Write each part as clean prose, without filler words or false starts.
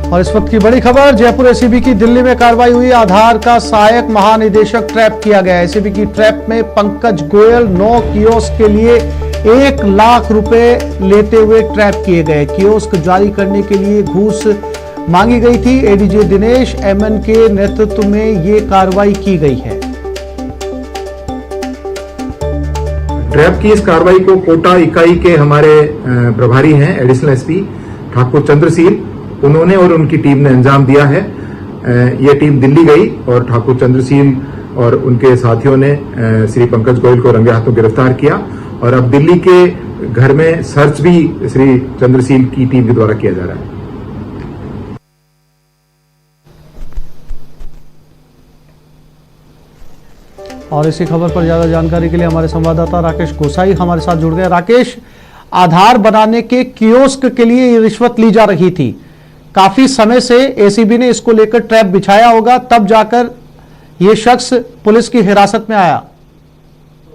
और इस वक्त की बड़ी खबर, जयपुर एसीबी की दिल्ली में कार्रवाई हुई। आधार का सहायक महानिदेशक ट्रैप किया गया। एसीबी की ट्रैप में पंकज गोयल 9 कियोस्क के लिए 1 लाख रुपए लेते हुए ट्रैप किए गए। कियोस्क जारी करने के लिए घूस मांगी गई थी। एडीजी दिनेश एमएन के नेतृत्व में ये कार्रवाई की गई है। ट्रैप की इस कार्रवाई को कोटा इकाई के हमारे प्रभारी हैं एडिशनल एसपी ठाकुर चंद्रशील, उन्होंने और उनकी टीम ने अंजाम दिया है। यह टीम दिल्ली गई और ठाकुर चंद्रशील और उनके साथियों ने श्री पंकज गोयल को रंगे हाथों गिरफ्तार किया और अब दिल्ली के घर में सर्च भी श्री चंद्रशील की टीम के द्वारा किया जा रहा है। और इसी खबर पर ज्यादा जानकारी के लिए हमारे संवाददाता राकेश गोसाई हमारे साथ जुड़ गए। राकेश, आधार बनाने के कियोस्क के लिए ये रिश्वत ली जा रही थी। काफी समय से एसीबी ने इसको लेकर ट्रैप बिछाया होगा, तब जाकर ये शख्स पुलिस की हिरासत में आया।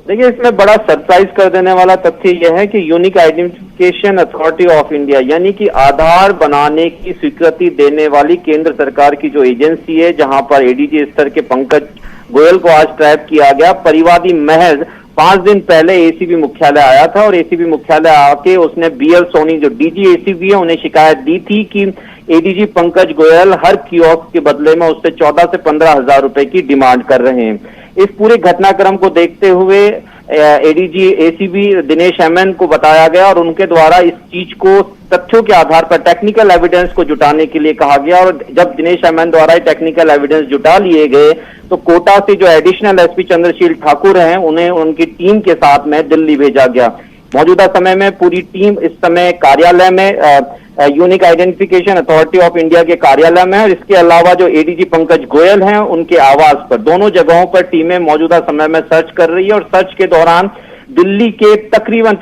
देखिए, इसमें बड़ा सरप्राइज कर देने वाला तथ्य यह है कि unique identification authority of India यानी कि आधार बनाने की स्वीकृति देने वाली केंद्र सरकार की जो एजेंसी है, जहां पर एडीजी स्तर के पंकज गोयल को आज ट्रैप किया गया। परिवादी महज 5 दिन पहले एसीबी मुख्यालय आया था और एसीबी मुख्यालय आके उसने बीएल सोनी जो डीजी एसीबी है उन्हें शिकायत दी थी कि एडीजी पंकज गोयल हर कियोस्क के बदले में उससे 14 से 15 हजार रुपए की डिमांड कर रहे हैं। इस पूरे घटनाक्रम को देखते हुए एडीजी एसीबी दिनेश एमएन को बताया गया और उनके द्वारा इस चीज को तथ्यों के आधार पर टेक्निकल एविडेंस को जुटाने के लिए कहा गया। और जब दिनेश एमएन द्वारा टेक्निकल एविडेंस जुटा लिए गए तो कोटा से जो एडिशनल एसपी चंद्रशील ठाकुर हैं उन्हें उनकी टीम के साथ में दिल्ली भेजा गया। मौजूदा समय में पूरी टीम इस समय कार्यालय में unique identification authority of India के कार्यालय में और इसके अलावा जो एडीजी पंकज गोयल हैं उनके आवास पर, दोनों जगहों पर टीमें मौजूदा समय में सर्च कर रही है। और सर्च के दौरान दिल्ली के तकरीबन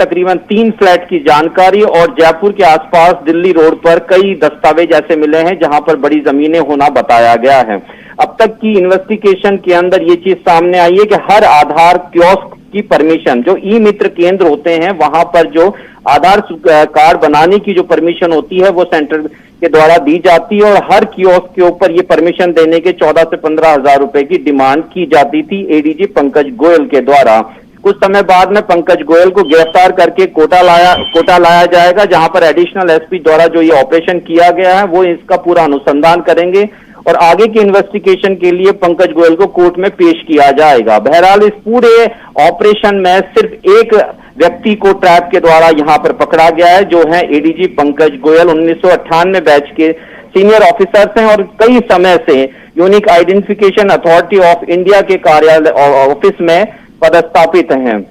3 फ्लैट की जानकारी और जयपुर के आसपास दिल्ली रोड पर कई दस्तावेज ऐसे मिले हैं जहां पर बड़ी जमीनें होना बताया गया है। अब तक की इन्वेस्टिगेशन के अंदर ये चीज सामने आई है कि हर आधार कियोस्क की परमिशन, जो ई मित्र केंद्र होते हैं वहां पर जो आधार कार्ड बनाने की जो परमिशन होती है वो सेंटर के द्वारा दी जाती है और हर कियोस्क के ऊपर ये परमिशन देने के 14 से 15 हजार रुपए की डिमांड की जाती थी एडीजी पंकज गोयल के द्वारा। कुछ समय बाद में पंकज गोयल को गिरफ्तार करके कोटा लाया जाएगा, जहां पर एडिशनल एसपी द्वारा जो ये ऑपरेशन किया गया है वो इसका पूरा अनुसंधान करेंगे और आगे की इन्वेस्टिगेशन के लिए पंकज गोयल को कोर्ट में पेश किया जाएगा। बहरहाल इस पूरे ऑपरेशन में सिर्फ एक व्यक्ति को ट्रैप के द्वारा यहां पर पकड़ा गया है, जो है एडीजी पंकज गोयल। 1998 बैच के सीनियर ऑफिसर्स हैं और कई समय से unique identification authority of India के कार्यालय ऑफिस में पदस्थापित हैं।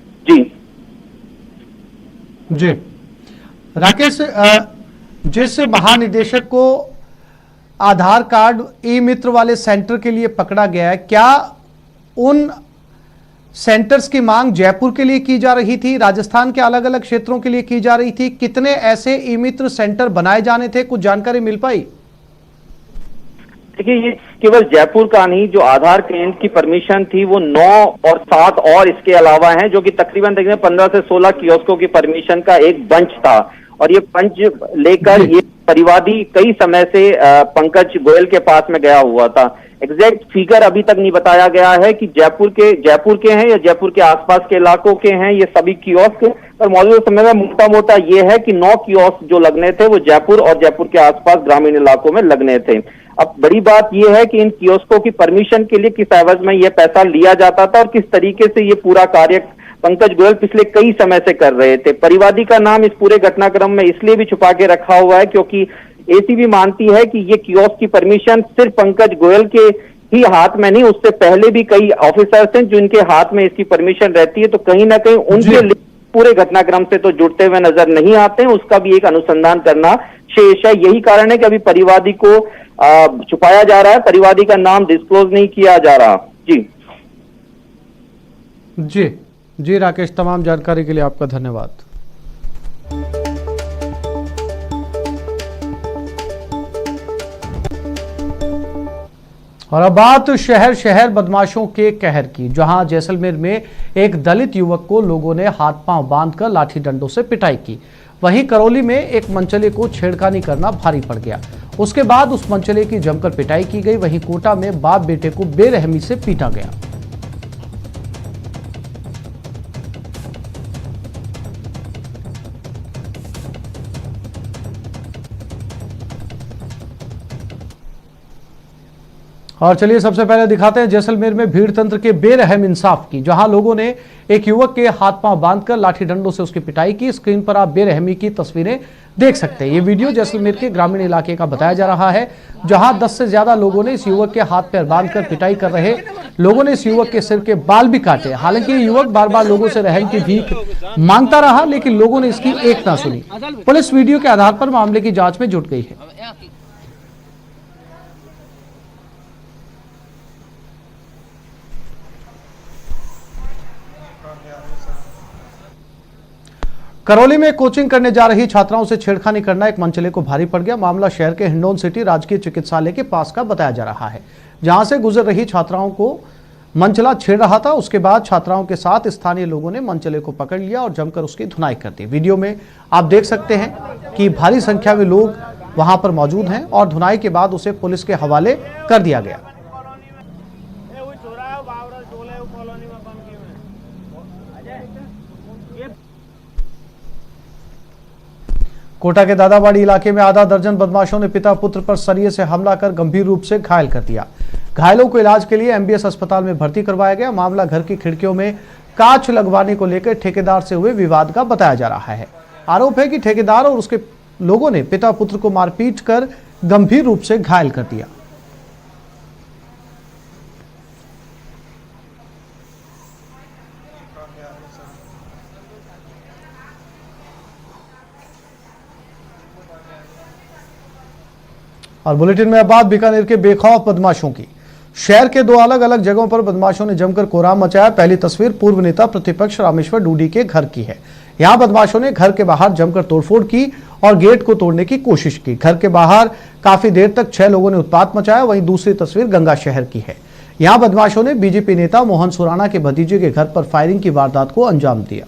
जी राकेश, जिस महानिदेशक को आधार कार्ड ई मित्र वाले सेंटर के लिए पकड़ा गया है, क्या उन सेंटर्स की मांग जयपुर के लिए की जा रही थी, राजस्थान के अलग अलग क्षेत्रों के लिए की जा रही थी? कितने ऐसे ई मित्र सेंटर बनाए जाने थे, कुछ जानकारी मिल पाई? देखिए, ये केवल जयपुर का नहीं, जो आधार केंद्र की परमिशन थी वो 9 और 7 और इसके अलावा हैं, जो कि तकरीबन 15 से 16 कियोस्कों की परमिशन का एक बंच था। और ये बंच लेकर ये परिवादी कई समय से पंकज गोयल के पास में गया हुआ था। एग्जैक्ट फिगर अभी तक नहीं बताया गया है कि जयपुर के हैं या जयपुर के आसपास के इलाकों के हैं ये सभी कियोस्क, पर मौजूदा समय में मोटा मोटा ये है कि 9 कियोस्क जो लगने थे वो जयपुर और जयपुर के आसपास ग्रामीण इलाकों में लगने थे। अब बड़ी बात यह है कि इन कियोस्कों की परमिशन के लिए किस एवज में यह पैसा लिया जाता था और किस तरीके से ये पूरा कार्य पंकज गोयल पिछले कई समय से कर रहे थे। परिवादी का नाम इस पूरे घटनाक्रम में इसलिए भी छुपा के रखा हुआ है क्योंकि एसीबी मानती है कि ये कियोस्क की परमिशन सिर्फ पंकज गोयल के ही हाथ में नहीं, उससे पहले भी कई ऑफिसर्स हैं जिनके हाथ में इसकी परमिशन रहती है। तो कहीं ना कहीं उनके पूरे घटनाक्रम से तो जुड़ते हुए नजर नहीं आते हैं, उसका भी एक अनुसंधान करना शेष है। यही कारण है कि अभी परिवादी को छुपाया जा रहा है, परिवादी का नाम डिस्क्लोज नहीं किया जा रहा। जी राकेश, तमाम जानकारी के लिए आपका धन्यवाद। और अब बात शहर शहर बदमाशों के कहर की, जहां जैसलमेर में एक दलित युवक को लोगों ने हाथ पांव बांधकर लाठी डंडों से पिटाई की। वहीं करौली में एक मनचले को छेड़खानी करना भारी पड़ गया। उसके बाद उस मनचले की जमकर पिटाई की गई। वहीं कोटा में बाप बेटे को बेरहमी से पीटा गया। और चलिए सबसे पहले दिखाते हैं जैसलमेर में भीड़ तंत्र के बेरहम इंसाफ की, जहां लोगों ने एक युवक के हाथ पांव बांधकर लाठी डंडों से उसकी पिटाई की। स्क्रीन पर आप बेरहमी की तस्वीरें देख सकते हैं। ये वीडियो जैसलमेर के ग्रामीण इलाके का बताया जा रहा है, जहां 10 से ज्यादा लोगों ने इस युवक के हाथ पैर बांधकर पिटाई कर रहे लोगों ने इस युवक के सिर के बाल भी काटे। हालांकि ये युवक बार बार लोगों से रहम की भीख मांगता रहा, लेकिन लोगों ने इसकी एक ना सुनी। पुलिस वीडियो के आधार पर मामले की जांच में जुट गई है। करौली में कोचिंग करने जा रही छात्राओं से छेड़खानी करना एक मनचले को भारी पड़ गया। मामला शहर के हिंडौन सिटी राजकीय चिकित्सालय के पास का बताया जा रहा है, जहां से गुजर रही छात्राओं को मनचला छेड़ रहा था। उसके बाद छात्राओं के साथ स्थानीय लोगों ने मनचले को पकड़ लिया और जमकर उसकी धुनाई कर दी। वीडियो में आप देख सकते हैं कि भारी संख्या में लोग वहां पर मौजूद हैं और धुनाई के बाद उसे पुलिस के हवाले कर दिया गया। कोटा के दादाबाड़ी इलाके में आधा दर्जन बदमाशों ने पिता पुत्र पर सरिये से हमला कर गंभीर रूप से घायल कर दिया। घायलों को इलाज के लिए एमबीएस अस्पताल में भर्ती करवाया गया। मामला घर की खिड़कियों में कांच लगवाने को लेकर ठेकेदार से हुए विवाद का बताया जा रहा है। आरोप है कि ठेकेदार और उसके लोगों ने पिता पुत्र को मारपीट कर गंभीर रूप से घायल कर दिया। और बुलेटिन में अब बात बीकानेर के बेखौफ बदमाशों की। शहर के 2 अलग अलग जगहों पर बदमाशों ने जमकर कोहराम मचाया। पहली तस्वीर पूर्व नेता प्रतिपक्ष रामेश्वर डूडी के घर की है। यहां बदमाशों ने घर के बाहर जमकर तोड़फोड़ की और गेट को तोड़ने की कोशिश की। घर के बाहर काफी देर तक 6 लोगों ने उत्पात मचाया। वहीं दूसरी तस्वीर गंगा शहर की है। यहां बदमाशों ने बीजेपी नेता मोहन सुराणा के भतीजे के घर पर फायरिंग की वारदात को अंजाम दिया।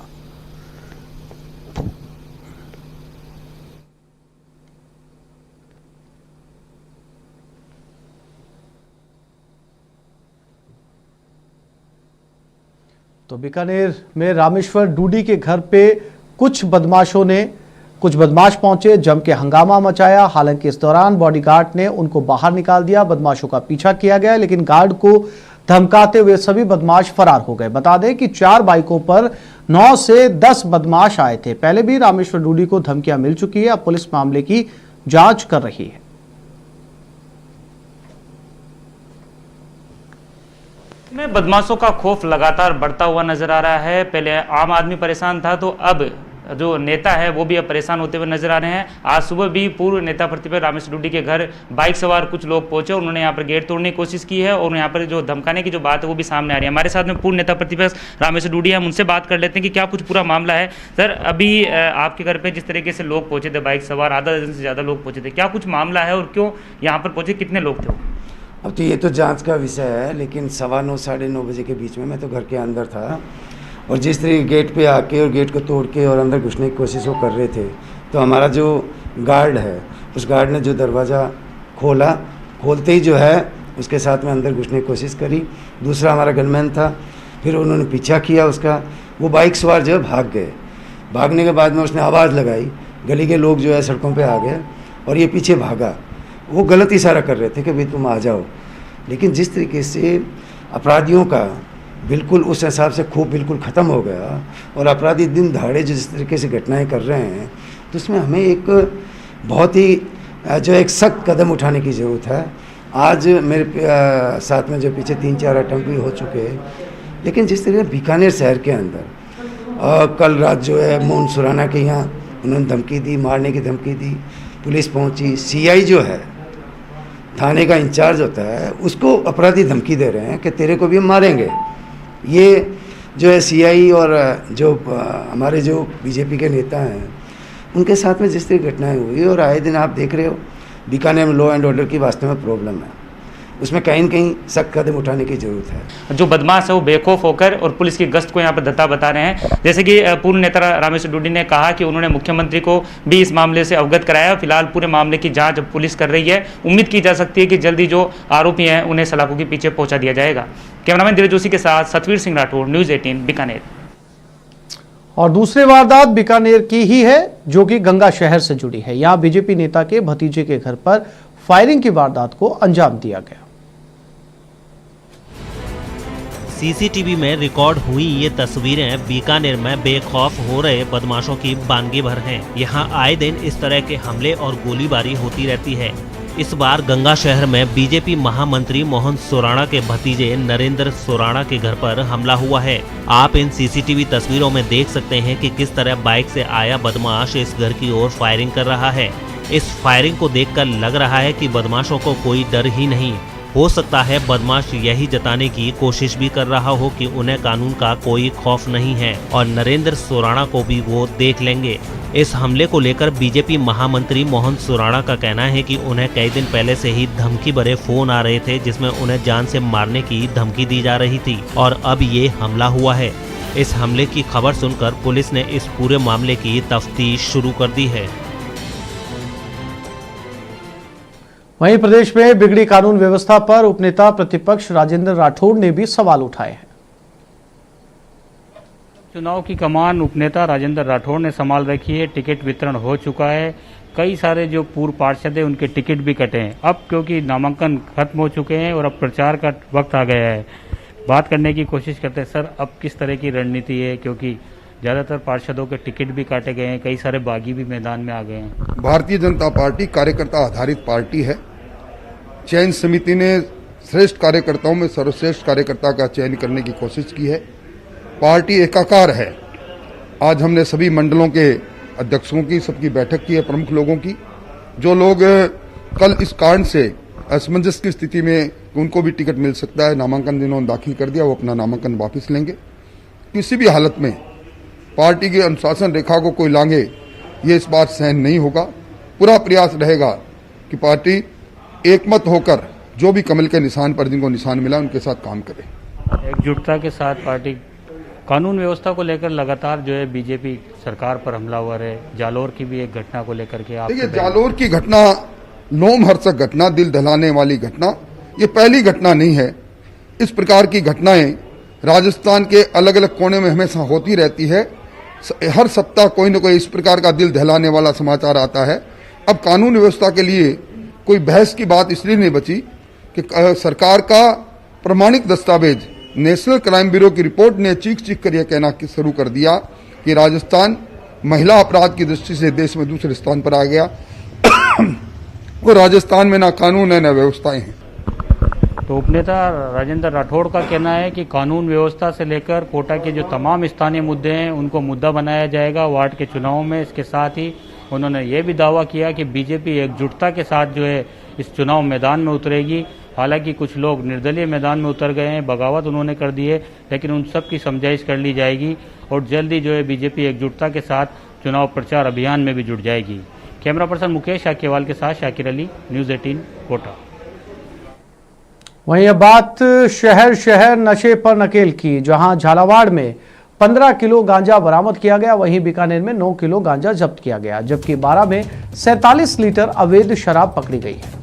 तो बीकानेर में रामेश्वर डूडी के घर पे कुछ बदमाश पहुंचे, जम के हंगामा मचाया। हालांकि इस दौरान बॉडीगार्ड ने उनको बाहर निकाल दिया। बदमाशों का पीछा किया गया, लेकिन गार्ड को धमकाते हुए सभी बदमाश फरार हो गए। बता दें कि 4 बाइकों पर 9 से 10 बदमाश आए थे। पहले भी रामेश्वर डूडी को धमकियां मिल चुकी है। अब पुलिस मामले की जांच कर रही है। में बदमाशों का खौफ लगातार बढ़ता हुआ नजर आ रहा है। पहले आम आदमी परेशान था, तो अब जो नेता है वो भी अब परेशान होते हुए नजर आ रहे हैं। आज सुबह भी पूर्व नेता प्रतिपक्ष रामेश्वर डूडी के घर बाइक सवार कुछ लोग पहुंचे। उन्होंने यहाँ पर गेट तोड़ने की कोशिश की है और यहाँ पर जो धमकाने की जो बात है वो भी सामने आ रही है। हमारे साथ में पूर्व नेता प्रतिपक्ष रामेश्वर डूडी है, हम उनसे बात कर लेते हैं कि क्या कुछ पूरा मामला है। सर, अभी आपके घर पर जिस तरीके से लोग पहुंचे थे, बाइक सवार आधा दर्जन से ज़्यादा लोग पहुंचे थे, क्या कुछ मामला है और क्यों यहाँ पर पहुंचे, कितने लोग थे? अब तो ये तो जांच का विषय है, लेकिन 9:15 साढ़े 9 बजे के बीच में मैं तो घर के अंदर था और जिस तरीके गेट पे आके और गेट को तोड़ के और अंदर घुसने की कोशिश वो कर रहे थे, तो हमारा जो गार्ड है उस गार्ड ने जो दरवाज़ा खोलते ही जो है उसके साथ में अंदर घुसने की कोशिश करी। दूसरा हमारा गनमैन था, फिर उन्होंने पीछा किया उसका। वो बाइक सवार जो है भाग गए। भागने के बाद में उसने आवाज़ लगाई, गली के लोग जो है सड़कों पर आ गए और ये पीछे भागा। वो गलत इशारा कर रहे थे कि भाई तुम आ जाओ, लेकिन जिस तरीके से अपराधियों का बिल्कुल उस हिसाब से खूब बिल्कुल ख़त्म हो गया और अपराधी दिन दहाड़े जो जिस तरीके से घटनाएं कर रहे हैं, तो उसमें हमें एक बहुत ही जो एक सख्त कदम उठाने की ज़रूरत है। आज मेरे साथ में जो पीछे 3-4 अटैम्प्ट भी हो चुके हैं, लेकिन जिस तरीके बीकानेर शहर के अंदर कल रात जो है मोहन सुराना के यहाँ उन्होंने धमकी दी, मारने की धमकी दी। पुलिस पहुंची, सीआई जो है थाने का इंचार्ज होता है उसको अपराधी धमकी दे रहे हैं कि तेरे को भी हम मारेंगे। ये जो है सीआई और जो हमारे जो बीजेपी के नेता हैं उनके साथ में जिस तरह घटनाएं हुई, और आए दिन आप देख रहे हो बीकानेर में लॉ एंड ऑर्डर की वास्तव में प्रॉब्लम है। उसमें कहीं न कहीं सख्त कदम उठाने की ज़रूरत है। जो बदमाश है वो बेखौफ होकर और पुलिस की गश्त को यहाँ पर धत्ता बता रहे हैं। जैसे कि पूर्व नेता रामेश्वर डूडी ने कहा कि उन्होंने मुख्यमंत्री को भी इस मामले से अवगत कराया। फिलहाल पूरे मामले की जांच पुलिस कर रही है। उम्मीद की जा सकती है कि जल्दी जो आरोपी हैं उन्हें सलाखों के पीछे पहुंचा दिया जाएगा। कैमरामैन धीरज जोशी के साथ सतवीर सिंह राठौर, न्यूज़ 18 बीकानेर। और दूसरी वारदात बीकानेर की ही है जो कि गंगा शहर से जुड़ी है। यहां बीजेपी नेता के भतीजे के घर पर फायरिंग की वारदात को अंजाम दिया गया। सीसीटीवी में रिकॉर्ड हुई ये तस्वीरें बीकानेर में बेखौफ हो रहे बदमाशों की बानगी भर हैं। यहाँ आए दिन इस तरह के हमले और गोलीबारी होती रहती है। इस बार गंगा शहर में बीजेपी महामंत्री मोहन सोराणा के भतीजे नरेंद्र सोराणा के घर पर हमला हुआ है। आप इन सीसीटीवी तस्वीरों में देख सकते हैं कि किस तरह बाइक से आया बदमाश इस घर की ओर फायरिंग कर रहा है। इस फायरिंग को देखकर लग रहा है कि बदमाशों को कोई डर ही नहीं। हो सकता है बदमाश यही जताने की कोशिश भी कर रहा हो कि उन्हें कानून का कोई खौफ नहीं है और नरेंद्र सोराणा को भी वो देख लेंगे। इस हमले को लेकर बीजेपी महामंत्री मोहन सोराणा का कहना है कि उन्हें कई दिन पहले से ही धमकी भरे फोन आ रहे थे जिसमें उन्हें जान से मारने की धमकी दी जा रही थी और अब ये हमला हुआ है। इस हमले की खबर सुनकर पुलिस ने इस पूरे मामले की तफ्तीश शुरू कर दी है। वहीं प्रदेश में बिगड़ी कानून व्यवस्था पर उपनेता प्रतिपक्ष राजेंद्र राठौड़ ने भी सवाल उठाए हैं। चुनाव की कमान उपनेता राजेंद्र राठौड़ ने संभाल रखी है। टिकट वितरण हो चुका है। कई सारे जो पूर्व पार्षद हैं उनके टिकट भी कटे हैं। अब क्योंकि नामांकन खत्म हो चुके हैं और अब प्रचार का वक्त आ गया है, बात करने की कोशिश करते हैं। सर, अब किस तरह की रणनीति है, क्योंकि ज़्यादातर पार्षदों के टिकट भी काटे गए हैं, कई सारे बागी भी मैदान में आ गए हैं। भारतीय जनता पार्टी कार्यकर्ता आधारित पार्टी है। चयन समिति ने श्रेष्ठ कार्यकर्ताओं में सर्वश्रेष्ठ कार्यकर्ता का चयन करने की कोशिश की है। पार्टी एकाकार है। आज हमने सभी मंडलों के अध्यक्षों की सबकी बैठक की है, प्रमुख लोगों की। जो लोग कल इस कारण से असमंजस की स्थिति में उनको भी टिकट मिल सकता है, नामांकन जिन्होंने दाखिल कर दिया वो अपना नामांकन वापस लेंगे। किसी भी हालत में पार्टी की अनुशासन रेखा को कोई लांघे, ये इस बार सहन नहीं होगा। पूरा प्रयास रहेगा कि पार्टी एकमत होकर जो भी कमल के निशान पर जिनको निशान मिला उनके साथ काम करे। एकजुटता के साथ पार्टी कानून व्यवस्था को लेकर लगातार जो है बीजेपी सरकार पर हमलावर है। जालोर की भी एक घटना को लेकर के देखिए, जालोर की घटना लोमहर्षक घटना, दिल दहलाने वाली घटना, ये पहली घटना नहीं है। इस प्रकार की घटनाएं राजस्थान के अलग अलग कोने में हमेशा होती रहती है। हर सप्ताह कोई न कोई इस प्रकार का दिल दहलाने वाला समाचार आता है। अब कानून व्यवस्था के लिए कोई बहस की बात इसलिए नहीं बची कि सरकार का प्रमाणिक दस्तावेज नेशनल क्राइम ब्यूरो की रिपोर्ट ने चीख कर यह कहना शुरू कर दिया कि राजस्थान महिला अपराध की दृष्टि से देश में दूसरे स्थान पर आ गया और राजस्थान में ना कानून है ना व्यवस्थाएं हैं। तो उपनेता राजेंद्र राठौड़ का कहना है कि कानून व्यवस्था से लेकर कोटा के जो तमाम स्थानीय मुद्दे हैं उनको मुद्दा बनाया जाएगा वार्ड के चुनाव में। इसके साथ ही उन्होंने ये भी दावा किया कि बीजेपी एकजुटता के साथ जो है इस चुनाव मैदान में उतरेगी। हालांकि कुछ लोग निर्दलीय मैदान में उतर गए हैं, बगावत उन्होंने कर दी है, लेकिन उन सब की समझाइश कर ली जाएगी और जल्दी जो है बीजेपी एकजुटता के साथ चुनाव प्रचार अभियान में भी जुट जाएगी। कैमरा पर्सन मुकेश शाक्यवाल के साथ शाकिर अली, न्यूज़ 18 कोटा। वहीं अब बात शहर शहर नशे पर नकेल की, जहां झालावाड़ में 15 किलो गांजा बरामद किया गया, वहीं बीकानेर में 9 किलो गांजा जब्त किया गया, जबकि 12 में 47 लीटर अवैध शराब पकड़ी गई है।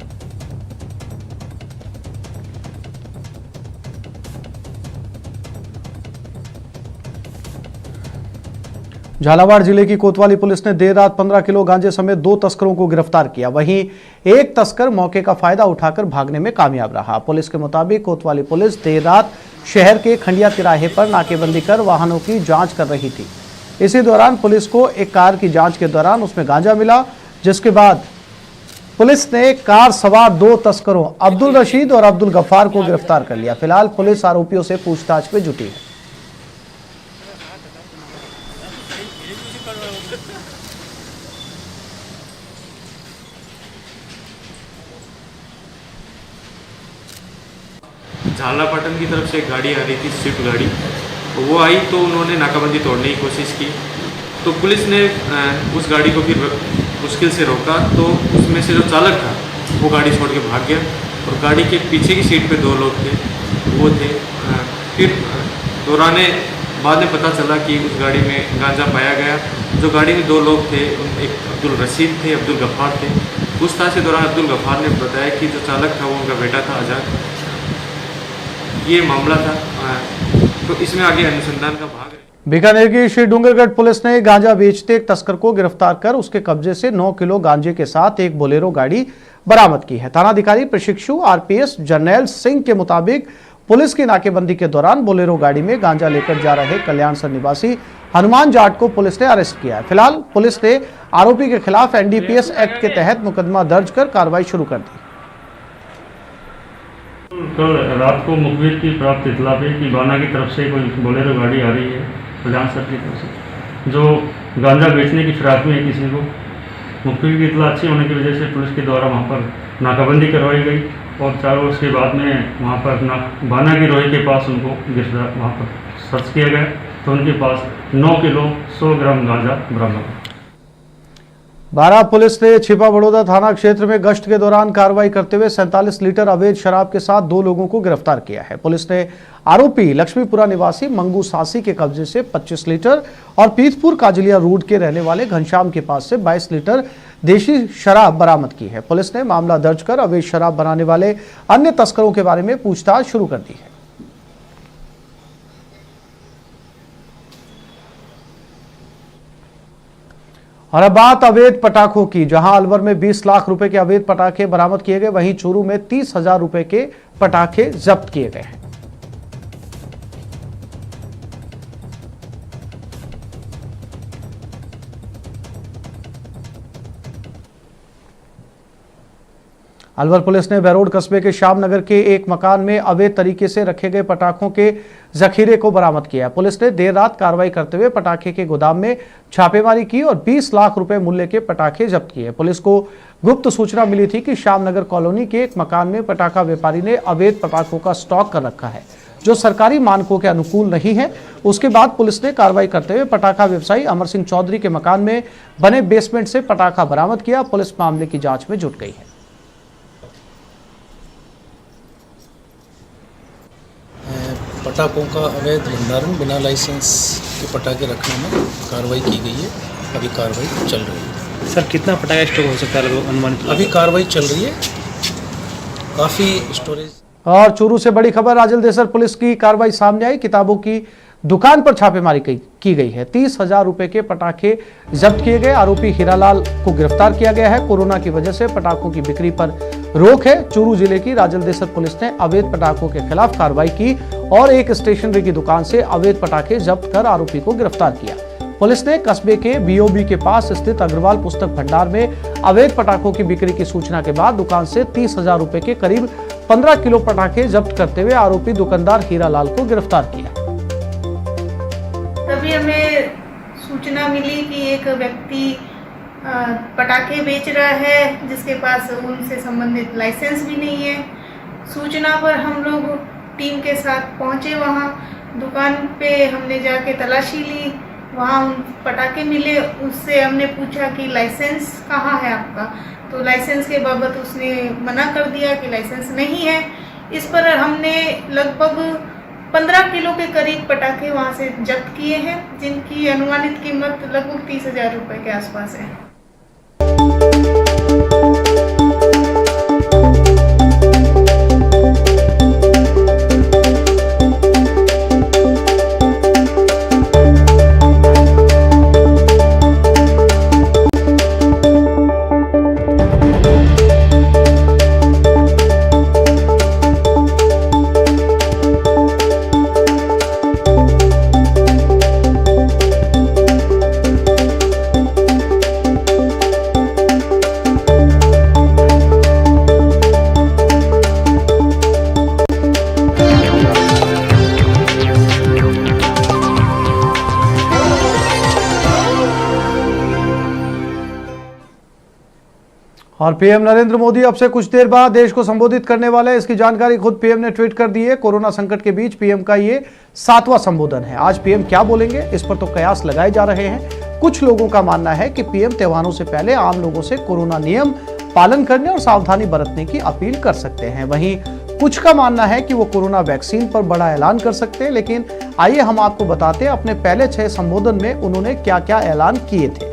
झालावाड़ जिले की कोतवाली पुलिस ने देर रात 15 किलो गांजे समेत 2 तस्करों को गिरफ्तार किया। वहीं एक तस्कर मौके का फायदा उठाकर भागने में कामयाब रहा। पुलिस के मुताबिक कोतवाली पुलिस देर रात शहर के खंडिया तिराहे पर नाकेबंदी कर वाहनों की जांच कर रही थी। इसी दौरान पुलिस को एक कार की जांच के दौरान उसमें गांजा मिला, जिसके बाद पुलिस ने कार सवार 2 तस्करों अब्दुल रशीद और अब्दुल गफ्फार को गिरफ्तार कर लिया। फिलहाल पुलिस आरोपियों से पूछताछ में जुटी है। झालापाटन की तरफ से एक गाड़ी आ रही थी, स्विफ्ट गाड़ी, वो आई तो उन्होंने नाकाबंदी तोड़ने की कोशिश की, तो पुलिस ने उस गाड़ी को फिर मुश्किल से रोका, तो उसमें से जो चालक था वो गाड़ी छोड़ के भाग गया और गाड़ी के पीछे की सीट पे 2 लोग थे, वो थे। फिर दौराने बाद में पता चला कि उस गाड़ी में गांजा पाया गया। जो गाड़ी में 2 लोग थे, एक अब्दुल रशीद थे, अब्दुल गफ्फार थे। पूछताछ के दौरान अब्दुल गफ्फार ने बताया कि जो चालक था वो उनका बेटा था आजाद। ये मामला था, तो इसमें आगे अनुसंधान का भाग है। बीकानेर की श्री डूंगरगढ़ पुलिस ने गांजा बेचते एक तस्कर को गिरफ्तार कर उसके कब्जे से 9 किलो गांजे के साथ एक बोलेरो गाड़ी बरामद की है। थानाधिकारी प्रशिक्षु आरपीएस जर्नैल सिंह के मुताबिक पुलिस की नाकेबंदी के दौरान बोलेरो गाड़ी में गांजा लेकर जा रहे कल्याणसर निवासी हनुमान जाट को पुलिस ने अरेस्ट किया है। फिलहाल पुलिस ने आरोपी के खिलाफ एनडीपीएस एक्ट के तहत मुकदमा दर्ज कर कार्रवाई शुरू कर दी। कल रात को मुखबिर की प्राप्त इतला पे कि बाना की तरफ से कोई बोलेरो गाड़ी आ रही है कल्याणसर की तरफ से, जो गांजा बेचने की फिराक में है किसी को। मुखबिर की इतला अच्छी होने की वजह से पुलिस के द्वारा वहाँ पर नाकाबंदी करवाई गई और 4 वर्ष के बाद में वहाँ पर बाना की रोही के पास उनको गिरफ्तार वहाँ पर सर्च किया गया तो उनके पास 9 किलो 100 ग्राम गांजा बरामद हुआ। बारा पुलिस ने छिपा बड़ौदा थाना क्षेत्र में गश्त के दौरान कार्रवाई करते हुए 47 लीटर अवैध शराब के साथ 2 लोगों को गिरफ्तार किया है। पुलिस ने आरोपी लक्ष्मीपुरा निवासी मंगू सासी के कब्जे से 25 लीटर और पीथपुर काजलिया रोड के रहने वाले घनश्याम के पास से 22 लीटर देशी शराब बरामद की है। पुलिस ने मामला दर्ज कर अवैध शराब बनाने वाले अन्य तस्करों के बारे में पूछताछ शुरू कर दी है। और अब बात अवैध पटाखों की, जहां अलवर में 20 लाख रुपए के अवैध पटाखे बरामद किए गए, वहीं चूरू में 30,000 रुपए के पटाखे जब्त किए गए हैं। अलवर पुलिस ने बहरोड कस्बे के श्यामनगर के एक मकान में अवैध तरीके से रखे गए पटाखों के जखीरे को बरामद किया है। पुलिस ने देर रात कार्रवाई करते हुए पटाखे के गोदाम में छापेमारी की और 20 लाख रुपए मूल्य के पटाखे जब्त किए। पुलिस को गुप्त सूचना मिली थी कि श्यामनगर कॉलोनी के एक मकान में पटाखा व्यापारी ने अवैध पटाखों का स्टॉक कर रखा है, जो सरकारी मानकों के अनुकूल नहीं है। उसके बाद पुलिस ने कार्रवाई करते हुए पटाखा व्यवसायी अमर सिंह चौधरी के मकान में बने बेसमेंट से पटाखा बरामद किया। पुलिस मामले की जांच में जुट गई है। पटाखों का अवैध भंडारण बिना लाइसेंस के पटाखे रखने में कार्रवाई की गई है। अभी कार्रवाई चल रही है। सर कितना पटाखा स्टॉक हो सकता है अनुमानित? अभी कार्रवाई चल रही है, काफ़ी स्टोरेज। और चूरू से बड़ी खबर, राजल देसर पुलिस की कार्रवाई सामने आई। किताबों की दुकान पर छापेमारी की गई है। 30,000 रुपए के पटाखे जब्त किए गए। आरोपी हीरालाल को गिरफ्तार किया गया है। कोरोना की वजह से पटाखों की बिक्री पर रोक है। चूरू जिले की राजल देसर पुलिस ने अवैध पटाखों के खिलाफ कार्रवाई की और एक स्टेशनरी की दुकान से अवैध पटाखे जब्त कर आरोपी को गिरफ्तार किया। पुलिस ने कस्बे के बीओबी के पास स्थित अग्रवाल पुस्तक भंडार में अवैध पटाखों की बिक्री की सूचना के बाद दुकान से 30,000 रुपए के करीब 15 किलो पटाखे जब्त करते हुए आरोपी दुकानदार हीरालाल को गिरफ्तार किया। तभी हमें सूचना मिली कि एक व्यक्ति पटाखे बेच रहा है, जिसके पास उनसे संबंधित लाइसेंस भी नहीं है। सूचना पर हम लोग टीम के साथ पहुंचे। वहां दुकान पे हमने जाके तलाशी ली। वहाँ पटाखे मिले। उससे हमने पूछा कि लाइसेंस कहाँ है आपका, तो लाइसेंस के बाबत उसने मना कर दिया कि लाइसेंस नहीं है। इस पर हमने लगभग 15 किलो के करीब पटाखे वहाँ से जब्त किए हैं, जिनकी अनुमानित कीमत लगभग 30,000 रुपये के आसपास है। और पीएम नरेंद्र मोदी अब से कुछ देर बाद देश को संबोधित करने वाले हैं। इसकी जानकारी खुद पीएम ने ट्वीट कर दी है। कोरोना संकट के बीच पीएम का ये 7वां संबोधन है। आज पीएम क्या बोलेंगे, इस पर तो कयास लगाए जा रहे हैं। कुछ लोगों का मानना है कि पीएम त्योहारों से पहले आम लोगों से कोरोना नियम पालन करने और सावधानी बरतने की अपील कर सकते हैं। वहीं कुछ का मानना है कि वो कोरोना वैक्सीन पर बड़ा ऐलान कर सकते हैं, लेकिन आइए हम आपको बताते हैं अपने पहले 6 संबोधन में उन्होंने क्या क्या ऐलान किए थे।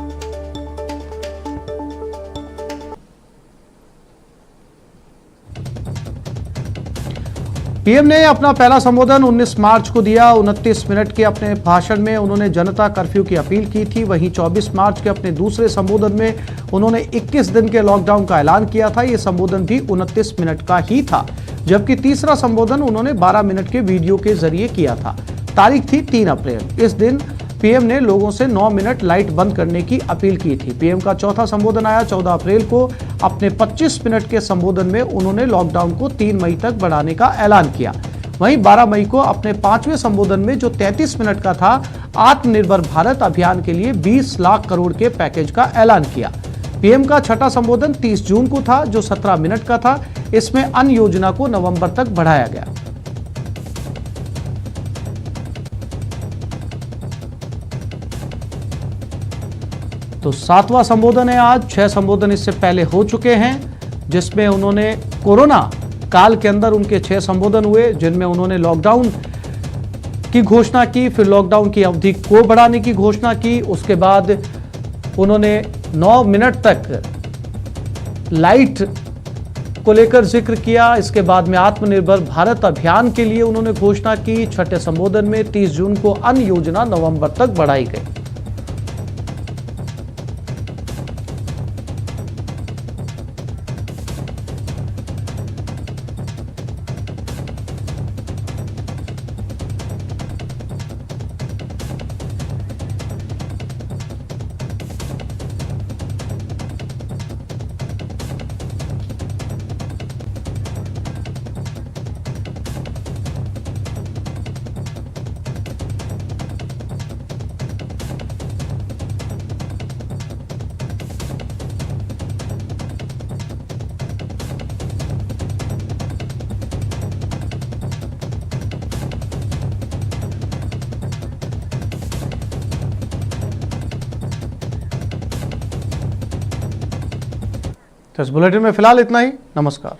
पीएम ने अपना पहला संबोधन 19 मार्च को दिया। 29 मिनट के अपने भाषण में उन्होंने जनता कर्फ्यू की अपील की थी। वहीं 24 मार्च के अपने दूसरे संबोधन में उन्होंने 21 दिन के लॉकडाउन का ऐलान किया था। ये संबोधन भी 29 मिनट का ही था, जबकि तीसरा संबोधन उन्होंने 12 मिनट के वीडियो के जरिए किया था। तारीख थी 3 अप्रैल। इस दिन पीएम ने लोगों से 9 मिनट लाइट बंद करने की अपील की थी। पीएम का चौथा संबोधन आया 14 अप्रैल को। अपने 25 मिनट के संबोधन में उन्होंने लॉकडाउन को 3 मई तक बढ़ाने का ऐलान किया। वहीं 12 मई को अपने 5वें संबोधन में, जो 33 मिनट का था, आत्मनिर्भर भारत अभियान के लिए 20 लाख करोड़ के पैकेज का ऐलान किया। पीएम का छठा संबोधन 30 जून को था, जो 17 मिनट का था। इसमें अन्य योजना को नवंबर तक बढ़ाया गया। तो 7वां संबोधन है आज। 6 संबोधन इससे पहले हो चुके हैं, जिसमें उन्होंने कोरोना काल के अंदर उनके 6 संबोधन हुए, जिनमें उन्होंने लॉकडाउन की घोषणा की, फिर लॉकडाउन की अवधि को बढ़ाने की घोषणा की। उसके बाद उन्होंने 9 मिनट तक लाइट को लेकर जिक्र किया। इसके बाद में आत्मनिर्भर भारत अभियान के लिए उन्होंने घोषणा की। छठे संबोधन में 30 जून को अन्य योजना नवंबर तक बढ़ाई गई। तो इस बुलेटिन में फिलहाल इतना ही। नमस्कार।